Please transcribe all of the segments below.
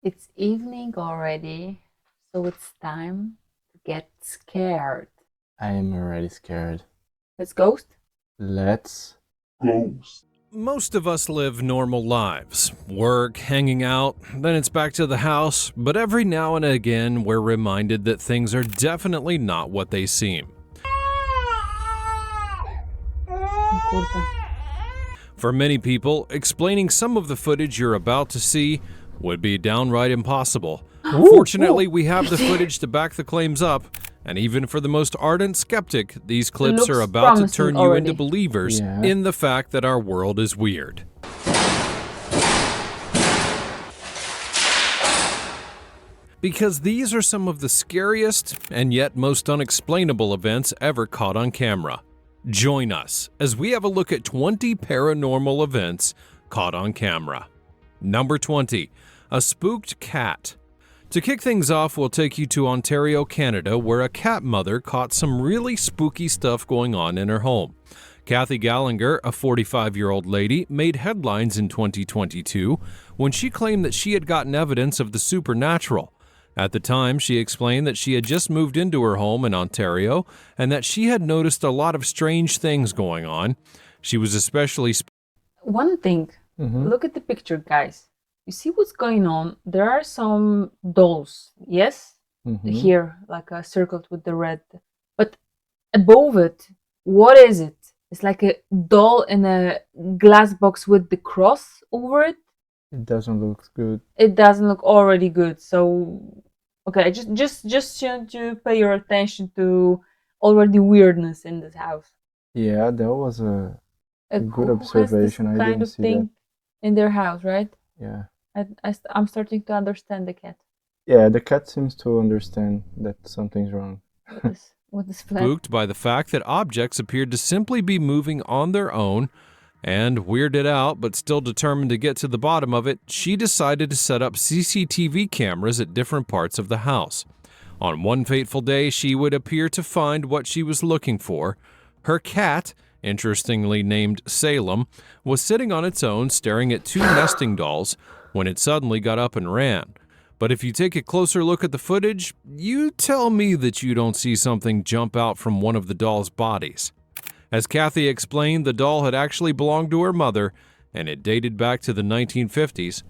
It's evening already, so it's time to get scared. I am already scared. Let's ghost? Let's Ghost. Most of us live normal lives. Work, hanging out, then it's back to the house, but every now and again we're reminded that things are definitely not what they seem. For many people, explaining some of the footage you're about to see would be downright impossible. Fortunately, we have the footage to back the claims up, and even for the most ardent skeptic, these clips are about to turn you into believers in the fact that our world is weird. Because these are some of the scariest and yet most unexplainable events ever caught on camera. Join us as we have a look at 20 paranormal events caught on camera. Number 20, a spooked cat. To kick things off, we'll take you to Ontario, Canada, where a cat mother caught some really spooky stuff going on in her home. Kathy Gallagher, a 45-year-old lady, made headlines in 2022 when she claimed that she had gotten evidence of the supernatural. At the time, she explained that she had just moved into her home in Ontario and that she had noticed a lot of strange things going on. She was especially One thing, look at the picture, guys. You see what's going on? There are some dolls, yes? Here, like circled with the red. But above it, what is it? It's like a doll in a glass box with the cross over it. It doesn't look good. It doesn't look already good. So, okay, just to pay your attention to already weirdness in this house. Yeah, that was a good Who has this observation. I kind didn't of see thing that. in their house, right? Yeah. I'm starting to understand the cat. Yeah, the cat seems to understand that something's wrong. With this flag. spooked by the fact that objects appeared to simply be moving on their own, and weirded out but still determined to get to the bottom of it, she decided to set up CCTV cameras at different parts of the house. On one fateful day, she would appear to find what she was looking for. Her cat, interestingly named Salem, was sitting on its own staring at two nesting dolls when it suddenly got up and ran. But if you take a closer look at the footage, you tell me that you don't see something jump out from one of the dolls' bodies. As Kathy explained, the doll had actually belonged to her mother, and it dated back to the 1950s.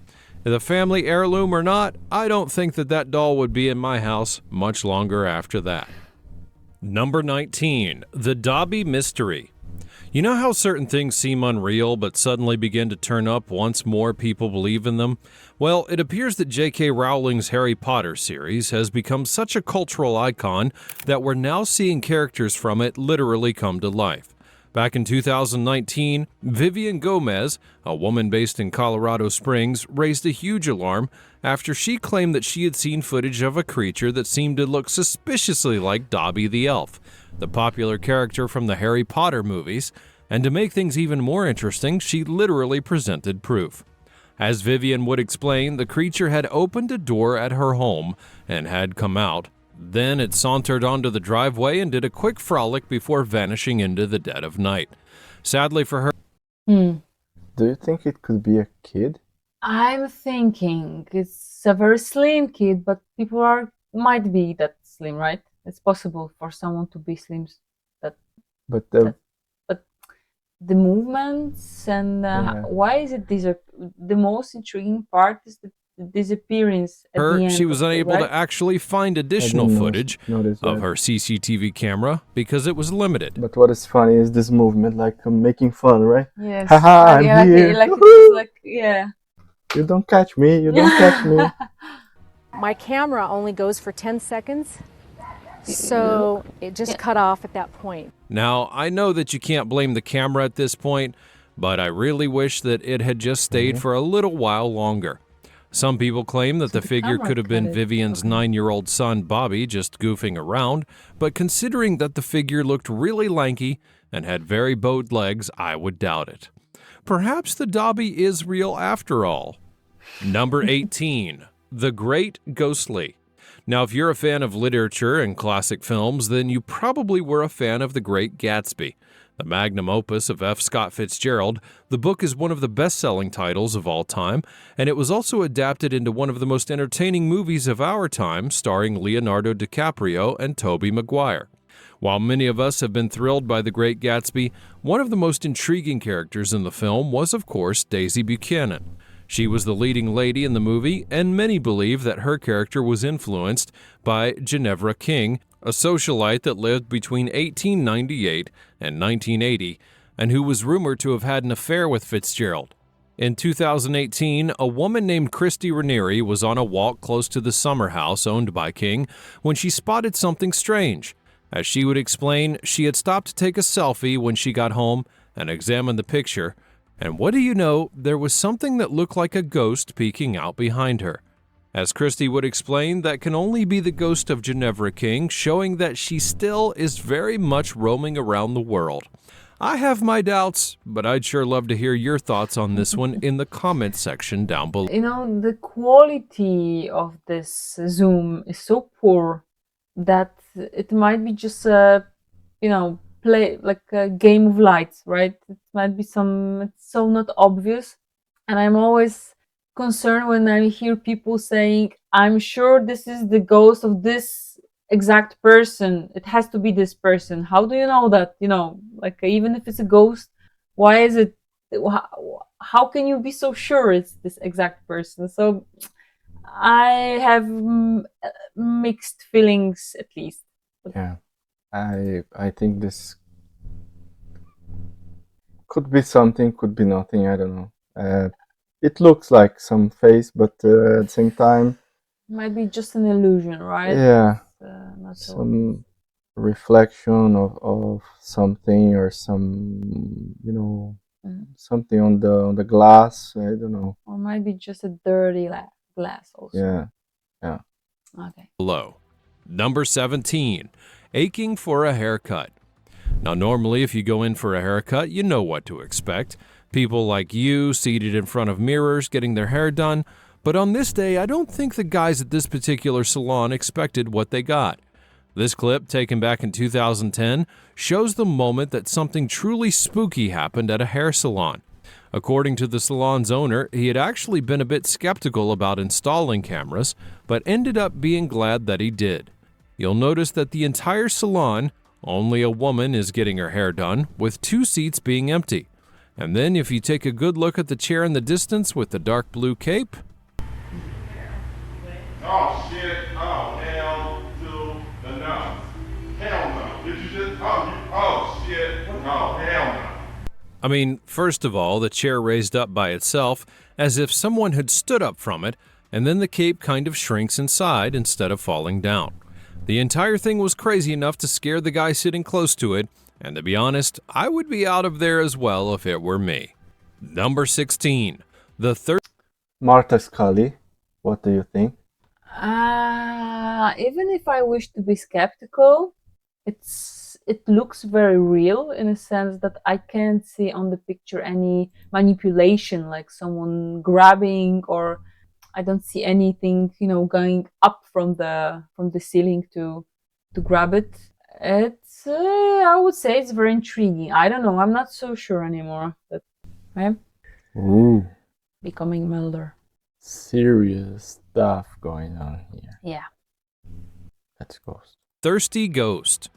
The family heirloom or not, I don't think that doll would be in my house much longer after that. Number 19, the Dobby Mystery. You know how certain things seem unreal but suddenly begin to turn up once more people believe in them? Well, it appears that J.K. Rowling's Harry Potter series has become such a cultural icon that we're now seeing characters from it literally come to life. Back in 2019, Vivian Gomez, a woman based in Colorado Springs, raised a huge alarm after she claimed that she had seen footage of a creature that seemed to look suspiciously like Dobby the Elf, the popular character from the Harry Potter movies, and to make things even more interesting, she literally presented proof. As Vivian would explain, the creature had opened a door at her home and had come out. Then it sauntered onto the driveway and did a quick frolic before vanishing into the dead of night. Sadly for her, Do you think it could be a kid? I'm thinking it's a very slim kid, but people might be that slim, right? It's possible for someone to be slim. But But the movements and why is it the most intriguing part is the disappearance at the end she was of it, unable right? to actually find additional didn't footage notice of that. her CCTV camera because it was limited. But what is funny is this movement, like making fun, right? Yes. Haha, I'm yeah, here. Like Woohoo! it's like yeah. You don't catch me. You don't catch me. My camera only goes for 10 seconds, so it just cut off at that point. Now, I know that you can't blame the camera at this point, but I really wish that it had just stayed for a little while longer. Some people claim that the figure camera could have been cut it. Vivian's 9-year-old son, Bobby, just goofing around, but considering that the figure looked really lanky and had very bowed legs, I would doubt it. Perhaps the Dobby is real after all. Number 18, The Great Ghostly. Now, if you're a fan of literature and classic films, then you probably were a fan of The Great Gatsby. The magnum opus of F. Scott Fitzgerald, the book is one of the best-selling titles of all time, and it was also adapted into one of the most entertaining movies of our time, starring Leonardo DiCaprio and Tobey Maguire. While many of us have been thrilled by The Great Gatsby, one of the most intriguing characters in the film was, of course, Daisy Buchanan. She was the leading lady in the movie, and many believe that her character was influenced by Ginevra King, a socialite that lived between 1898 and 1980, and who was rumored to have had an affair with Fitzgerald. In 2018, a woman named Christy Ranieri was on a walk close to the summer house owned by King when she spotted something strange. As she would explain, she had stopped to take a selfie when she got home and examined the picture, and what do you know, there was something that looked like a ghost peeking out behind her. As Christy would explain, that can only be the ghost of Ginevra King, showing that she still is very much roaming around the world. I have my doubts, but I'd sure love to hear your thoughts on this one in the comments section down below. You know, the quality of this zoom is so poor that it might be just a, play like a game of lights, right? It might be it's so not obvious. And I'm always concerned when I hear people saying, I'm sure this is the ghost of this exact person. It has to be this person. How do you know that? Even if it's a ghost, why is it? How can you be so sure it's this exact person? So I have mixed feelings, at least. Yeah, I think this could be something, could be nothing. I don't know. It looks like some face, but at the same time, might be just an illusion, right? Yeah, not so some reflection of something, or some something on the glass. I don't know. Or might be just a dirty glass also. Yeah. Okay. Low. Number 17. Aching for a haircut. Now, normally, if you go in for a haircut, you know what to expect. People like you seated in front of mirrors getting their hair done. But on this day, I don't think the guys at this particular salon expected what they got. This clip, taken back in 2010, shows the moment that something truly spooky happened at a hair salon. According to the salon's owner, he had actually been a bit skeptical about installing cameras, but ended up being glad that he did. You'll notice that the entire salon, only a woman is getting her hair done, with 2 seats being empty. And then if you take a good look at the chair in the distance with the dark blue cape. Oh shit, oh hell to the no. Hell no. Did you just, oh shit, oh hell no. I mean, first of all, the chair raised up by itself as if someone had stood up from it, and then the cape kind of shrinks inside instead of falling down. The entire thing was crazy enough to scare the guy sitting close to it, and to be honest, I would be out of there as well if it were me. Number 16. The third. Marta Scully, what do you think? Even if I wish to be skeptical, it looks very real in a sense that I can't see on the picture any manipulation, like someone grabbing, or I don't see anything, going up from the ceiling to grab it. It's I would say it's very intriguing. I don't know. I'm not so sure anymore. But right? Ooh, Becoming Mulder. serious stuff going on here. Yeah. Let's go. Thirsty ghost.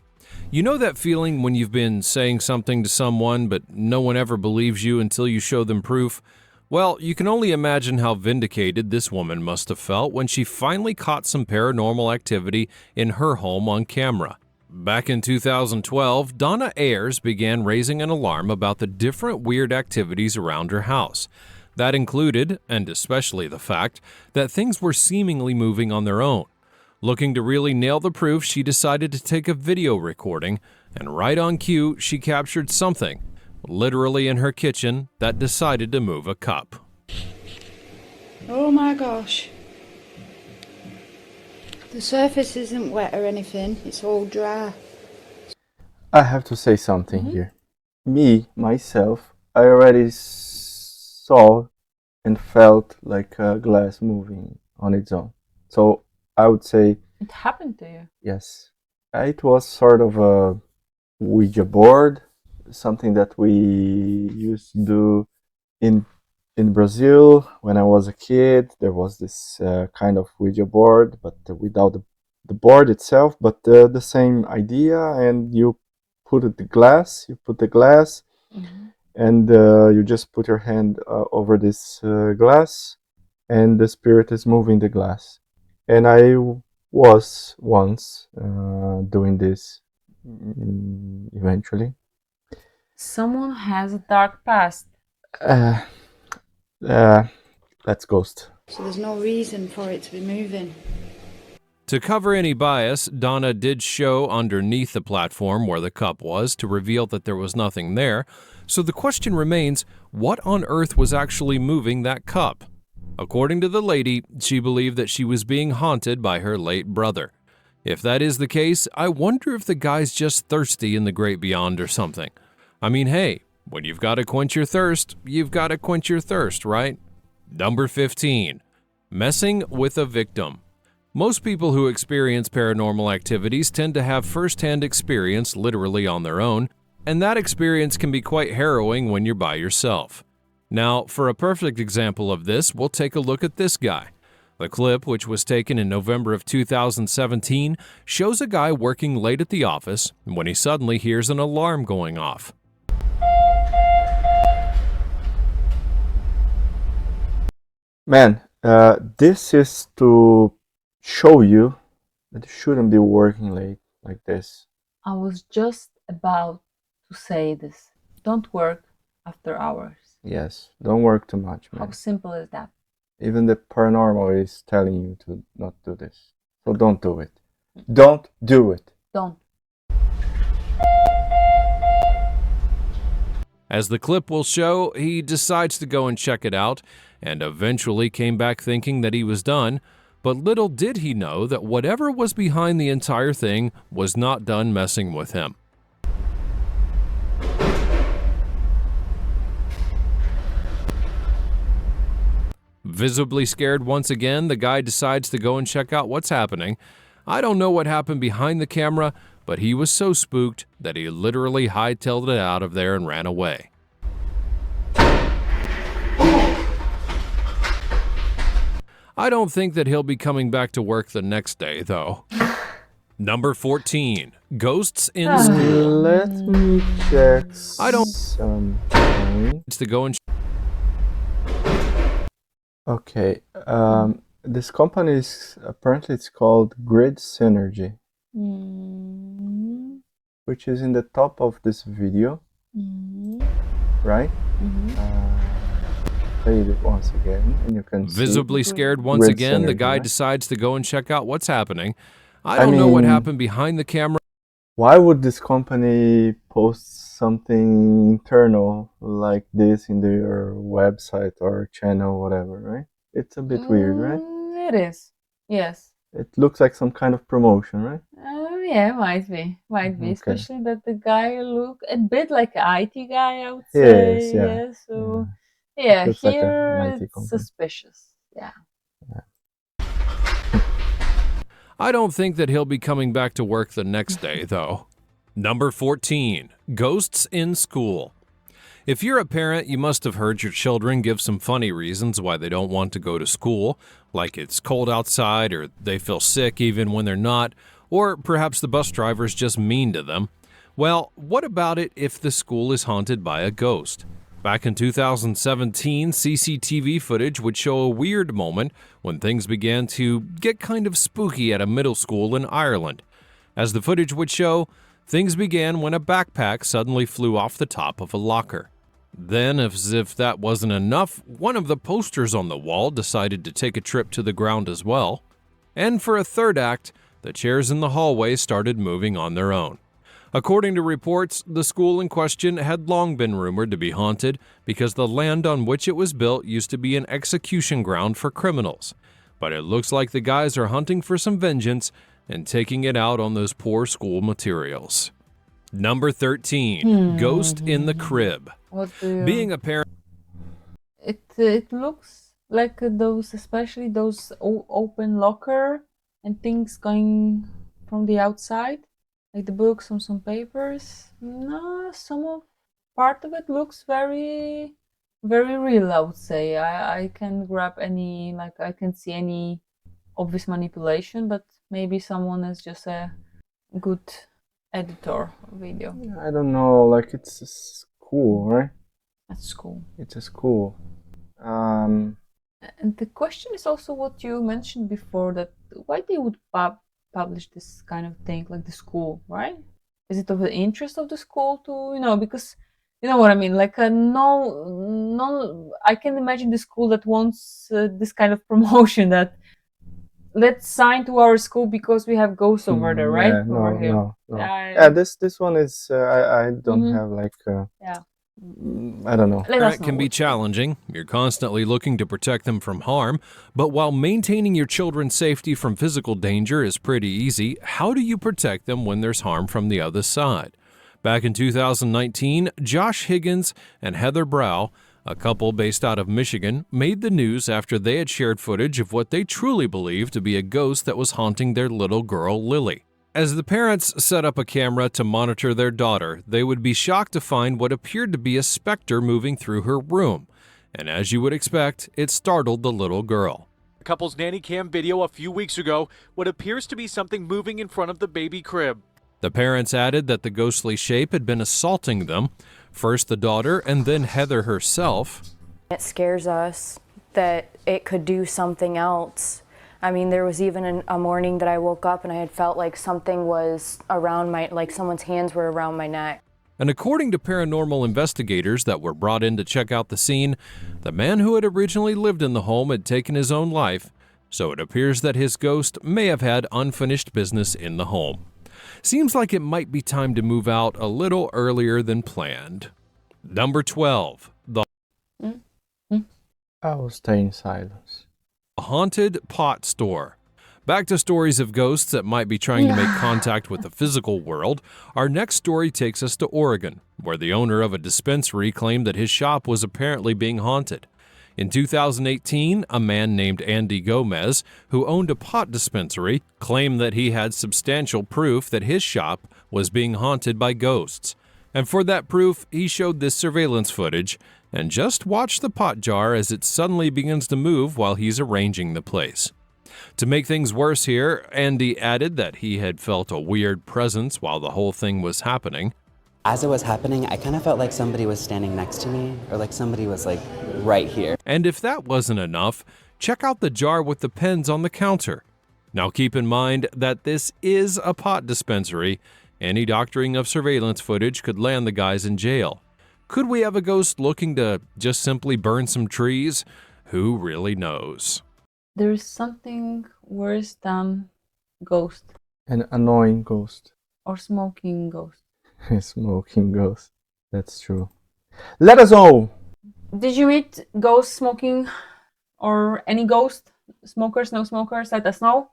You know that feeling when you've been saying something to someone, but no one ever believes you until you show them proof? Well, you can only imagine how vindicated this woman must have felt when she finally caught some paranormal activity in her home on camera. Back in 2012, Donna Ayers began raising an alarm about the different weird activities around her house. That included, and especially the fact, that things were seemingly moving on their own. Looking to really nail the proof, she decided to take a video recording, and right on cue, she captured something, literally in her kitchen, that decided to move a cup. Oh my gosh. The surface isn't wet or anything, it's all dry. I have to say something here. Myself, I already saw and felt like a glass moving on its own. So I would say It happened to you. yes. It was sort of a Ouija board, something that we used to do in Brazil when I was a kid. There was this kind of Ouija board, but without the board itself, but the same idea. And you put the glass, and you just put your hand over this glass, and the spirit is moving the glass. And I was once doing this eventually. Someone has a dark past. Let's ghost. So there's no reason for it to be moving. To cover any bias, Donna did show underneath the platform where the cup was to reveal that there was nothing there. So the question remains, what on earth was actually moving that cup? According to the lady, she believed that she was being haunted by her late brother. If that is the case, I wonder if the guy's just thirsty in the great beyond or something. I mean, hey, when you've got to quench your thirst, you've got to quench your thirst, right? Number 15. Messing with a victim. Most people who experience paranormal activities tend to have first-hand experience literally on their own, and that experience can be quite harrowing when you're by yourself. Now, for a perfect example of this, we'll take a look at this guy. The clip, which was taken in November of 2017, shows a guy working late at the office when he suddenly hears an alarm going off. Man, this is to show you that you shouldn't be working late like this. I was just about to say this. Don't work after hours. Yes, don't work too much, man. How simple is that? Even the paranormal is telling you to not do this. So don't do it. Don't do it. Don't. As the clip will show, he decides to go and check it out, and eventually came back thinking that he was done, but little did he know that whatever was behind the entire thing was not done messing with him. Visibly scared once again, the guy decides to go and check out what's happening. I don't know what happened behind the camera, but he was so spooked that he literally hightailed it out of there and ran away. I don't think that he'll be coming back to work the next day, though. Number 14. Ghosts in school. Let me check I don't- something. It's to go and Okay, this company is apparently it's called Grid Synergy, which is in the top of this video, right? Play it once again, and you can Visibly see scared once Grid again, the Synergy, guy right? decides to go and check out what's happening. I don't know what mean, happened behind the camera. Why would this company post something internal like this in their website or channel, whatever, right? It's a bit weird, right? It is. Yes. It looks like some kind of promotion, right? Yeah, might be. Okay. Especially that the guy look a bit like an IT guy, I would say. Yes, yeah. Yeah, so, It yeah, looks like here an IT it's company. suspicious. Yeah. I don't think that he'll be coming back to work the next day, though. Number 14. Ghosts in school. If you're a parent, you must have heard your children give some funny reasons why they don't want to go to school, like it's cold outside, or they feel sick even when they're not, or perhaps the bus driver's just mean to them. Well, what about it if the school is haunted by a ghost? Back in 2017, CCTV footage would show a weird moment when things began to get kind of spooky at a middle school in Ireland. As the footage would show, things began when a backpack suddenly flew off the top of a locker. Then, as if that wasn't enough, one of the posters on the wall decided to take a trip to the ground as well. And for a third act, the chairs in the hallway started moving on their own. According to reports, the school in question had long been rumored to be haunted because the land on which it was built used to be an execution ground for criminals. But it looks like the guys are hunting for some vengeance and taking it out on those poor school materials. Number 13. Ghost in the crib. What do you... Being a parent... It looks like those, especially those open locker and things going from the outside, like the books and some papers. No, some of part of it looks very, very real, I would say. I can grab any, like, I can see any obvious manipulation, but maybe someone is just a good editor video. I don't know, like it's a school, right? At school. It's a school. And the question is also what you mentioned before, that why they would publish this kind of thing, like the school, right? Is it of the interest of the school to, because you know what I mean? Like, no, I can imagine the school that wants this kind of promotion, that let's sign to our school because we have ghosts over there, right? Yeah, over here. no. Yeah, this one is, I don't have like, yeah. I don't know. That can be challenging. You're constantly looking to protect them from harm, but while maintaining your children's safety from physical danger is pretty easy, how do you protect them when there's harm from the other side? Back in 2019, Josh Higgins and Heather Brow, a couple based out of Michigan, made the news after they had shared footage of what they truly believed to be a ghost that was haunting their little girl, Lily. As the parents set up a camera to monitor their daughter, they would be shocked to find what appeared to be a specter moving through her room. And as you would expect, it startled the little girl. The couple's nanny cam video a few weeks ago, what appears to be something moving in front of the baby crib. The parents added that the ghostly shape had been assaulting them, first the daughter and then Heather herself. It scares us that it could do something else. I mean, there was even a morning that I woke up and I had felt like something was around like someone's hands were around my neck. And according to paranormal investigators that were brought in to check out the scene, the man who had originally lived in the home had taken his own life, so it appears that his ghost may have had unfinished business in the home. Seems like it might be time to move out a little earlier than planned. Number 12. I will stay in silence. A haunted pot store. Back to stories of ghosts that might be trying to make contact with the physical world, our next story takes us to Oregon, where the owner of a dispensary claimed that his shop was apparently being haunted. In 2018, a man named Andy Gomez, who owned a pot dispensary, claimed that he had substantial proof that his shop was being haunted by ghosts. And for that proof, he showed this surveillance footage, and just watch the pot jar as it suddenly begins to move while he's arranging the place. To make things worse here, Andy added that he had felt a weird presence while the whole thing was happening. As it was happening, I kind of felt like somebody was standing next to me, or like somebody was like right here. And if that wasn't enough, check out the jar with the pens on the counter. Now keep in mind that this is a pot dispensary. Any doctoring of surveillance footage could land the guys in jail. Could we have a ghost looking to just simply burn some trees? Who really knows? There is something worse than ghost. An annoying ghost. Or smoking ghost. Smoking ghost. That's true. Let us know! Did you meet ghost smoking or any ghost? Smokers, no smokers? Let us know.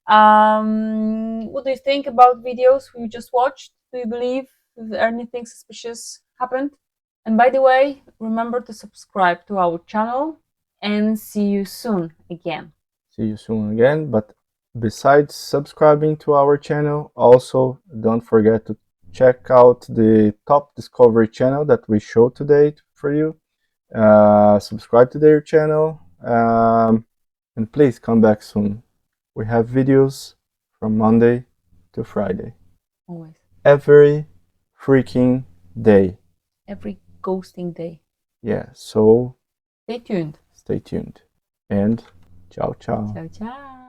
What do you think about videos we just watched? Do you believe anything suspicious happened? And by the way, remember to subscribe to our channel and see you soon again. See you soon again. But besides subscribing to our channel, also don't forget to check out the Top Discovery channel that we showed today for you. Subscribe to their channel and please come back soon. We have videos from Monday to Friday. Always. Every freaking day. Every ghosting day. Yeah, so stay tuned. Stay tuned. And ciao, ciao. Ciao, ciao.